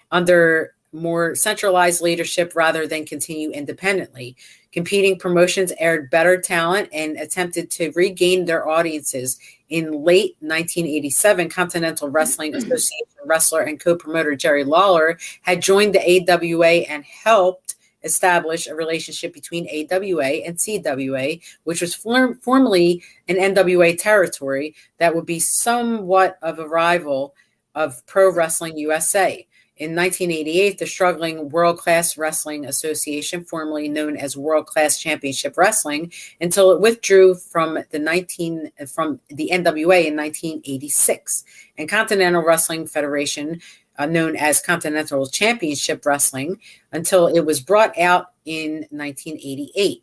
under more centralized leadership rather than continue independently. Competing promotions aired better talent and attempted to regain their audiences. In late 1987, Continental Wrestling Association wrestler and co-promoter Jerry Lawler had joined the AWA and helped establish a relationship between AWA and CWA, which was formerly an NWA territory that would be somewhat of a rival of Pro Wrestling USA. In 1988, the struggling World Class Wrestling Association, formerly known as World Class Championship Wrestling, until it withdrew from the NWA in 1986, and Continental Wrestling Federation, known as Continental Championship Wrestling, until it was bought out in 1988.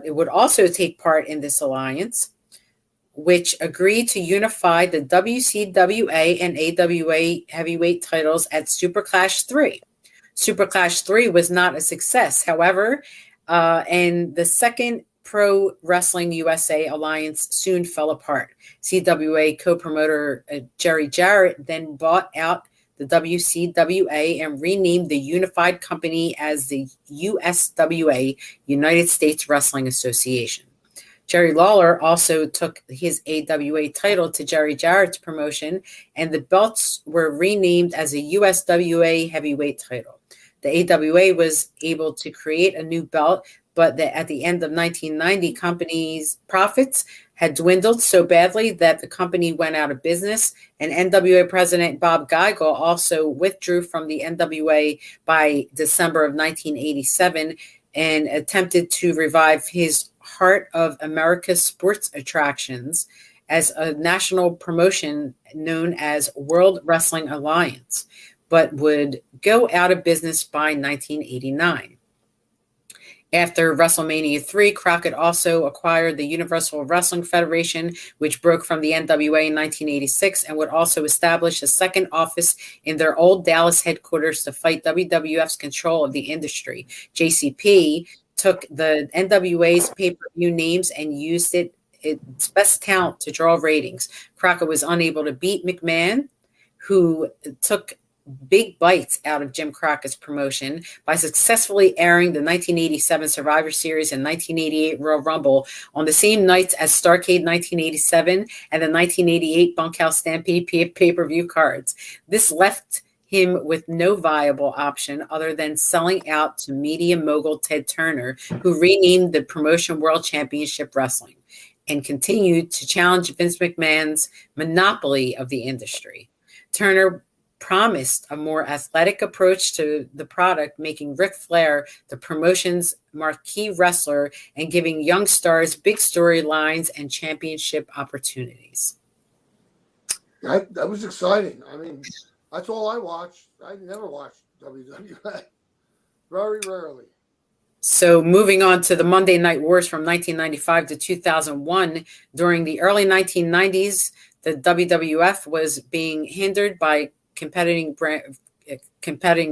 It would also take part in this alliance, which agreed to unify the WCWA and AWA heavyweight titles at Super Clash 3. Super Clash 3 was not a success, however, and the second Pro Wrestling USA alliance soon fell apart. CWA co-promoter Jerry Jarrett then bought out the WCWA, and renamed the unified company as the USWA, United States Wrestling Association. Jerry Lawler also took his AWA title to Jerry Jarrett's promotion, and the belts were renamed as a USWA heavyweight title. The AWA was able to create a new belt, but at the end of 1990, company's profits had dwindled so badly that the company went out of business, and NWA president Bob Geigel also withdrew from the NWA by December of 1987 and attempted to revive his Heart of America Sports Attractions as a national promotion known as World Wrestling Alliance, but would go out of business by 1989. After WrestleMania 3, Crockett also acquired the Universal Wrestling Federation, which broke from the NWA in 1986, and would also establish a second office in their old Dallas headquarters to fight WWF's control of the industry. JCP took the NWA's pay-per-view names and used its best talent to draw ratings. Crockett was unable to beat McMahon, who took big bites out of Jim Crockett's promotion by successfully airing the 1987 Survivor Series and 1988 Royal Rumble on the same nights as Starrcade 1987 and the 1988 Bunkhouse Stampede pay-per-view cards. This left him with no viable option other than selling out to media mogul Ted Turner, who renamed the promotion World Championship Wrestling and continued to challenge Vince McMahon's monopoly of the industry. Turner promised a more athletic approach to the product, making Ric Flair the promotion's marquee wrestler and giving young stars big storylines and championship opportunities. That was exciting. I mean, that's all I watched. I never watched WWE. Very rarely. So moving on to the Monday Night Wars from 1995 to 2001, during the early 1990s, the WWF was being hindered by competing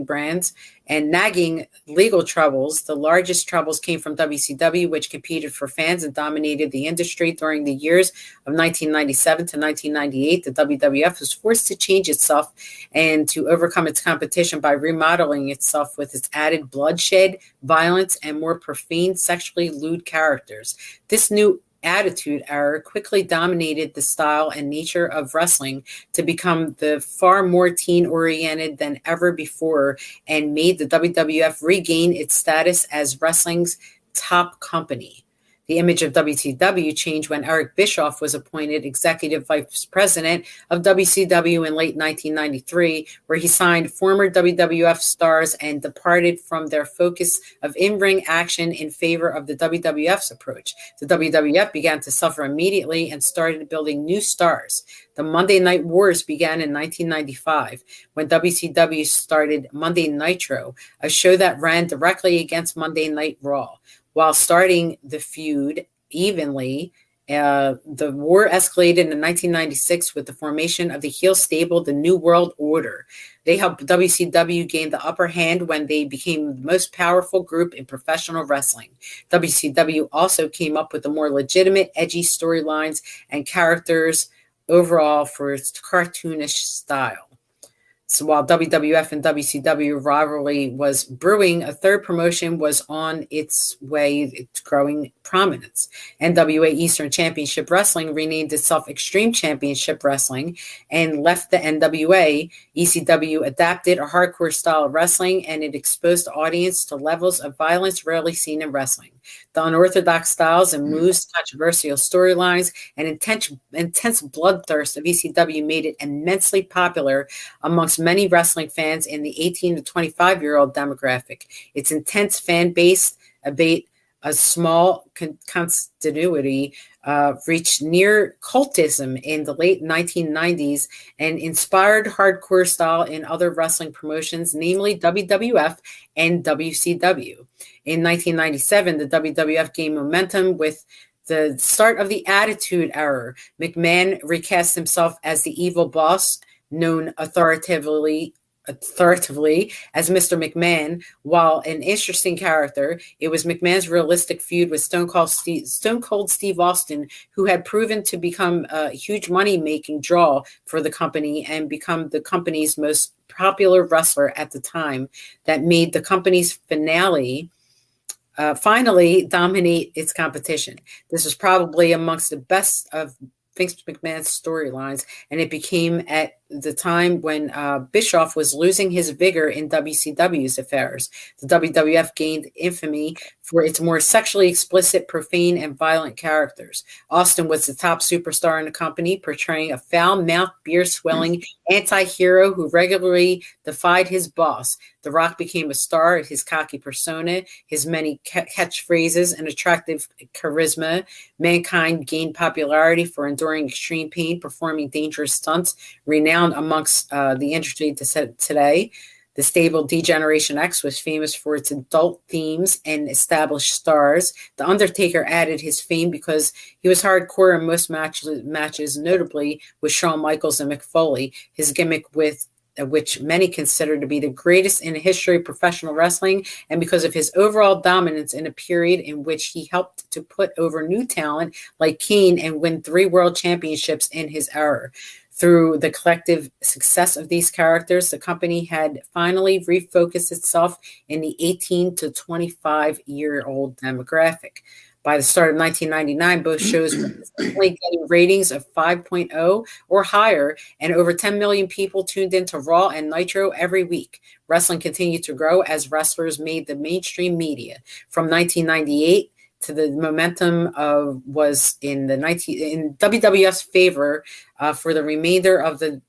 brands and nagging legal troubles. The largest troubles came from WCW, which competed for fans and dominated the industry during the years of 1997 to 1998. The WWF was forced to change itself and to overcome its competition by remodeling itself with its added bloodshed, violence, and more profane, sexually lewd characters. This new Attitude Era quickly dominated the style and nature of wrestling to become the far more teen-oriented than ever before, and made the WWF regain its status as wrestling's top company. The image of WCW changed when Eric Bischoff was appointed executive vice president of WCW in late 1993, where he signed former WWF stars and departed from their focus of in-ring action in favor of the WWF's approach. The WWF began to suffer immediately and started building new stars. The Monday Night Wars began in 1995 when WCW started Monday Nitro, a show that ran directly against Monday Night Raw. While starting the feud evenly, the war escalated in 1996 with the formation of the heel stable, the New World Order. They helped WCW gain the upper hand when they became the most powerful group in professional wrestling. WCW also came up with the more legitimate, edgy storylines and characters overall for its cartoonish style. So while WWF and WCW rivalry was brewing, a third promotion was on its way to growing prominence. NWA Eastern Championship Wrestling renamed itself Extreme Championship Wrestling and left the NWA. ECW adapted a hardcore style of wrestling, and it exposed the audience to levels of violence rarely seen in wrestling. The unorthodox styles and moves, controversial storylines, and intense bloodthirst of ECW made it immensely popular amongst many wrestling fans in the 18 to 25-year-old demographic. Its intense fan base, albeit a small continuity, reached near cultism in the late 1990s and inspired hardcore style in other wrestling promotions, namely WWF and WCW. In 1997, the WWF gained momentum with the start of the Attitude Era. McMahon recast himself as the evil boss, known authoritatively as Mr. McMahon. While an interesting character, it was McMahon's realistic feud with Stone Cold Steve Austin, who had proven to become a huge money-making draw for the company and become the company's most popular wrestler at the time that made the company's finally dominate its competition. This was probably amongst the best of Vince McMahon's storylines, and it became at the time when Bischoff was losing his vigor in WCW's affairs. The WWF gained infamy for its more sexually explicit, profane, and violent characters. Austin was the top superstar in the company, portraying a foul-mouthed, beer-swilling anti-hero who regularly defied his boss. The Rock became a star at his cocky persona, his many catchphrases, and attractive charisma. Mankind gained popularity for enduring extreme pain, performing dangerous stunts, renowned amongst the industry today. The stable D-Generation X was famous for its adult themes and established stars. The Undertaker added his fame because he was hardcore in most matches, notably with Shawn Michaels and Mick Foley. His gimmick which many consider to be the greatest in the history of professional wrestling, and because of his overall dominance in a period in which he helped to put over new talent like Kane and win 3 world championships in his era. Through the collective success of these characters, the company had finally refocused itself in the 18 to 25-year-old demographic. By the start of 1999, both shows were consistently getting ratings of 5.0 or higher, and over 10 million people tuned into Raw and Nitro every week. Wrestling continued to grow as wrestlers made the mainstream media. From 1998 to the momentum was in WWF's favor for the remainder of the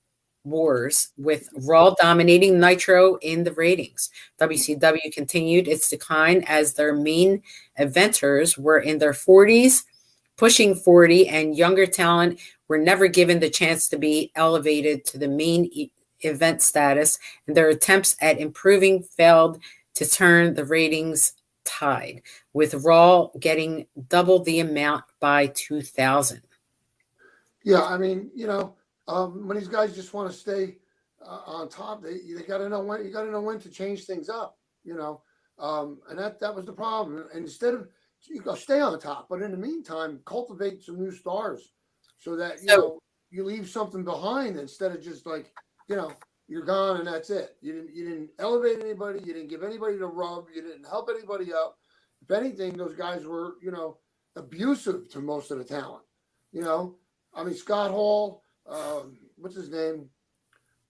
wars, with Raw dominating Nitro in the ratings. WCW continued its decline as their main eventers were in their 40s, pushing 40, and younger talent were never given the chance to be elevated to the main event status, and their attempts at improving failed to turn the ratings tide, with Raw getting double the amount by 2000. Yeah, I mean, when these guys just want to stay on top, they got to know when. You got to know when to change things up, and that was the problem. And instead of stay on the top, but in the meantime, cultivate some new stars, so that you leave something behind instead of just like you're gone and that's it. You didn't elevate anybody. You didn't give anybody the rub. You didn't help anybody up. If anything, those guys were abusive to most of the talent. I mean, Scott Hall, what's his name?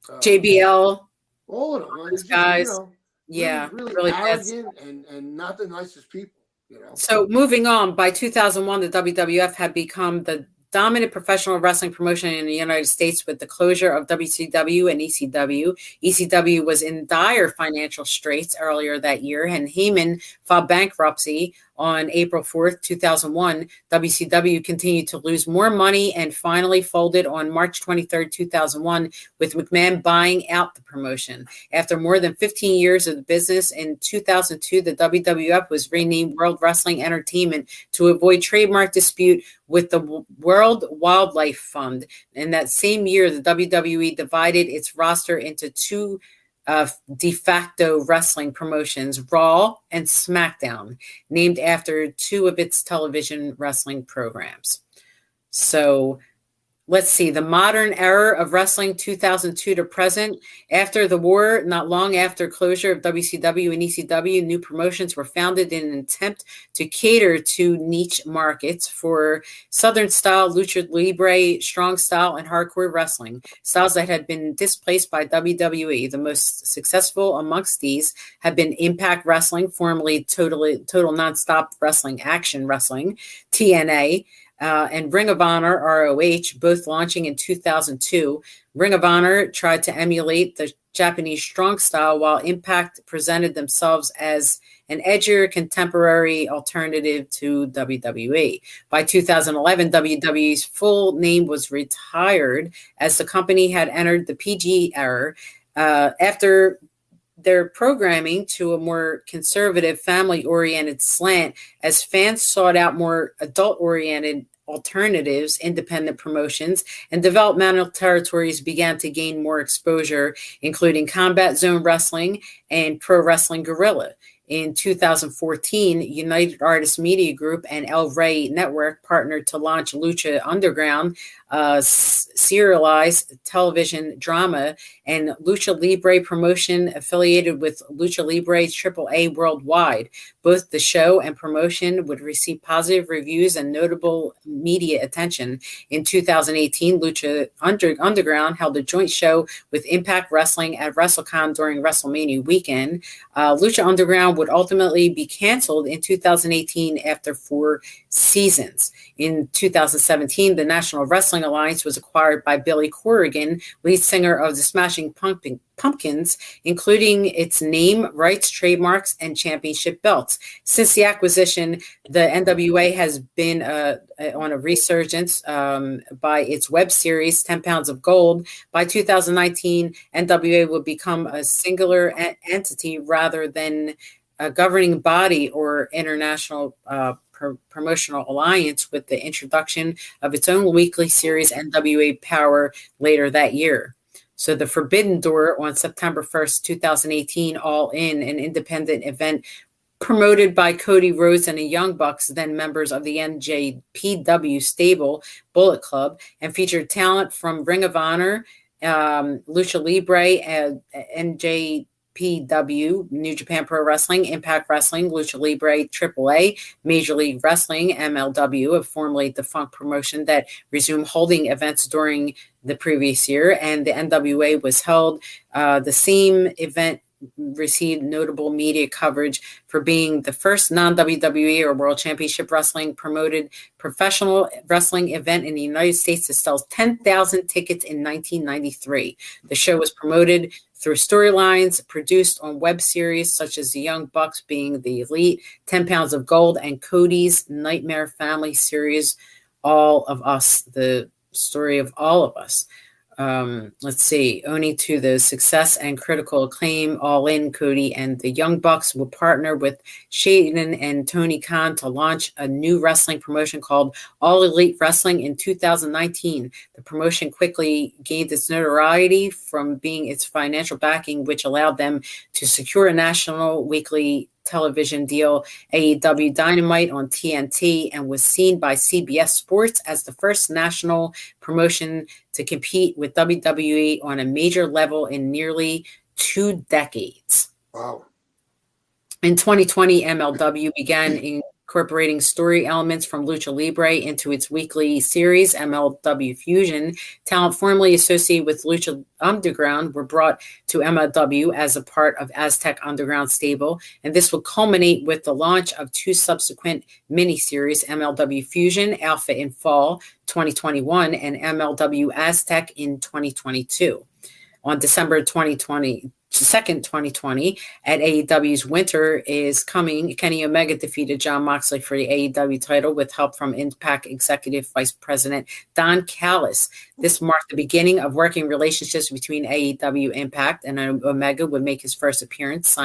JBL. All of them. Those guys. Really arrogant and not the nicest people. So moving on, by 2001, the WWF had become the dominant professional wrestling promotion in the United States with the closure of WCW and ECW. ECW was in dire financial straits earlier that year, and Heyman filed bankruptcy on April 4th, 2001. WCW continued to lose more money and finally folded on March 23rd, 2001, with McMahon buying out the promotion. After more than 15 years of the business, in 2002, the WWF was renamed World Wrestling Entertainment to avoid trademark dispute with the World Wildlife Fund. In that same year, the WWE divided its roster into 2 de facto wrestling promotions, Raw and SmackDown, named after 2 of its television wrestling programs. So let's see, the modern era of wrestling, 2002 to present. After the war, not long after closure of WCW and ECW, new promotions were founded in an attempt to cater to niche markets for Southern style, lucha libre, strong style, and hardcore wrestling, styles that had been displaced by WWE. The most successful amongst these have been Impact Wrestling, formerly Total Nonstop Wrestling, Action Wrestling, TNA, and Ring of Honor, ROH, both launching in 2002. Ring of Honor tried to emulate the Japanese strong style, while Impact presented themselves as an edgier contemporary alternative to WWE. By 2011, WWE's full name was retired as the company had entered the PG era. After their programming to a more conservative, family-oriented slant, as fans sought out more adult-oriented alternatives, independent promotions, and developmental territories began to gain more exposure, including Combat Zone Wrestling and Pro Wrestling Guerrilla. In 2014, United Artists Media Group and El Rey Network partnered to launch Lucha Underground, serialized television drama, and Lucha Libre promotion affiliated with Lucha Libre AAA worldwide. Both the show and promotion would receive positive reviews and notable media attention. In 2018, Lucha Underground held a joint show with Impact Wrestling at WrestleCon during WrestleMania weekend. Lucha Underground would ultimately be canceled in 2018 after 4 seasons. In 2017, the National Wrestling Alliance was acquired by Billy Corrigan, lead singer of the Smashing Pumpkins, including its name, rights, trademarks, and championship belts. Since the acquisition, the NWA has been on a resurgence by its web series, 10 Pounds of Gold. By 2019, NWA will become a singular entity rather than a governing body or international promotional alliance, with the introduction of its own weekly series, NWA Power, later that year. So the Forbidden Door on September 1st, 2018, All In, an independent event promoted by Cody Rhodes and the Young Bucks, then members of the NJPW stable Bullet Club, and featured talent from Ring of Honor, Lucha Libre, NJPW, New Japan Pro Wrestling, Impact Wrestling, Lucha Libre AAA, Major League Wrestling, MLW, a formerly defunct promotion that resumed holding events during the previous year, and the NWA was held. The same event received notable media coverage for being the first non-WWE or World Championship Wrestling promoted professional wrestling event in the United States to sell 10,000 tickets in 1993. The show was promoted through storylines produced on web series such as the Young Bucks being the Elite, 10 Pounds of Gold, and Cody's Nightmare Family series, All of Us, the story of all of us. Let's see, owing to the success and critical acclaim, All In, Cody and the Young Bucks will partner with Shaden and Tony Khan to launch a new wrestling promotion called All Elite Wrestling in 2019. The promotion quickly gained its notoriety from being its financial backing, which allowed them to secure a national weekly television deal, AEW Dynamite on TNT, and was seen by CBS Sports as the first national promotion to compete with WWE on a major level in nearly 2 decades. Wow. In 2020, MLW began incorporating story elements from Lucha Libre into its weekly series, MLW Fusion. Talent formerly associated with Lucha Underground were brought to MLW as a part of Aztec Underground stable, and this will culminate with the launch of 2 subsequent miniseries, MLW Fusion Alpha in fall 2021 and MLW Aztec in 2022. On December 2020, at AEW's Winter is Coming, Kenny Omega defeated Jon Moxley for the AEW title with help from Impact Executive Vice President Don Callis. This marked the beginning of working relationships between AEW Impact, and Omega would make his first appearance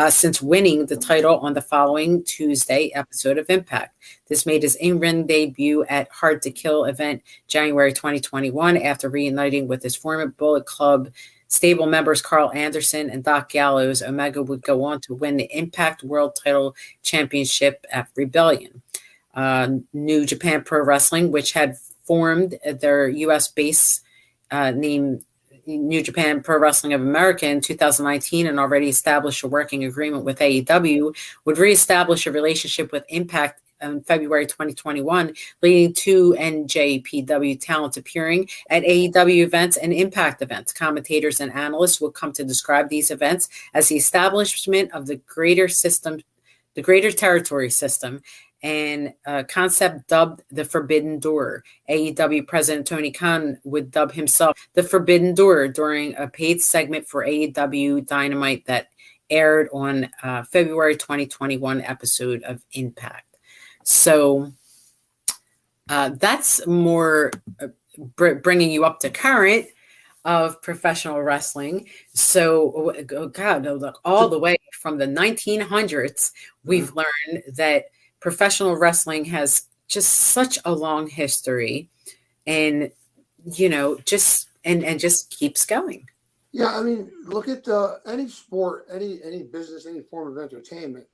since winning the title on the following Tuesday episode of Impact. This made his in-ring debut at Hard to Kill event January 2021 after reuniting with his former Bullet Club stable members Carl Anderson and Doc Gallows. Omega would go on to win the Impact World Title Championship at Rebellion. New Japan Pro Wrestling, which had formed their U.S. base named New Japan Pro Wrestling of America in 2019 and already established a working agreement with AEW, would reestablish a relationship with Impact in February 2021, leading to NJPW talent appearing at AEW events and Impact events. Commentators and analysts will come to describe these events as the establishment of the greater territory system, and a concept dubbed the Forbidden Door. AEW President Tony Khan would dub himself the Forbidden Door during a paid segment for AEW Dynamite that aired on February 2021 episode of Impact. So that's more bringing you up to current of professional wrestling. So, God, look, all the way from the 1900s, we've learned that professional wrestling has just such a long history, and just keeps going. Yeah, I mean, look at any sport, any business, any form of entertainment.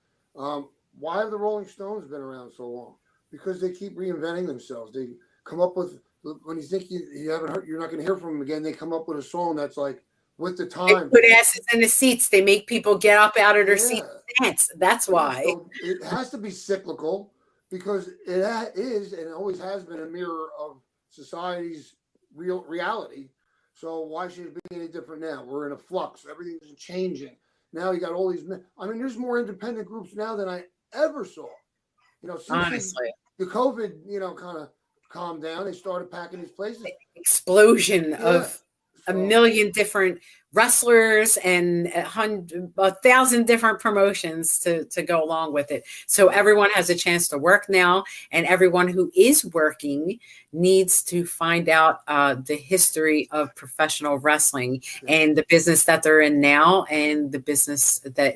Why have the Rolling Stones been around so long? Because they keep reinventing themselves. They come up with when you think you haven't heard, you're not going to hear from them again, they come up with a song that's like with the They time. put asses in the seats. They make people get up out of their seats and dance. That's why. So it has to be cyclical because it is and always has been a mirror of society's reality. So why should it be any different now? We're in a flux. Everything's changing. Now you got all these. I mean, there's more independent groups now than I ever saw. You know, since Honestly, the COVID, kind of calmed down. They started packing these places. Explosion of a million different wrestlers and 1,000 different promotions to go along with it. So everyone has a chance to work now, and everyone who is working needs to find out the history of professional wrestling and the business that they're in now and the business that,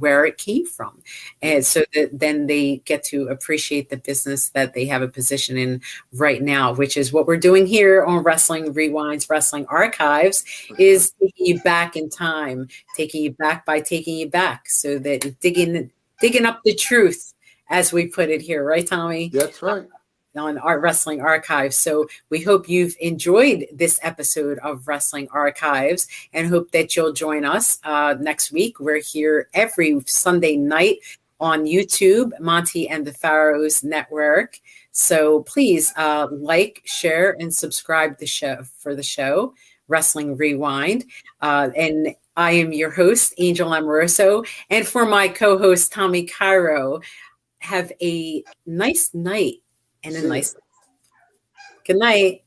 where it came from. And so that then they get to appreciate the business that they have a position in right now, which is what we're doing here on Wrestling Rewinds, Wrestling Archives, is taking you back in time, taking you back by taking you back, so that digging up the truth, as we put it here, right, Tommy? That's right. On our Wrestling Archives. So we hope you've enjoyed this episode of Wrestling Archives and hope that you'll join us next week. We're here every Sunday night on YouTube, Monty and the Pharaohs Network. So please like, share, and subscribe for the show, Wrestling Rewind. And I am your host, Angel Amoroso. And for my co-host, Tommy Cairo, have a nice night and a nice good night.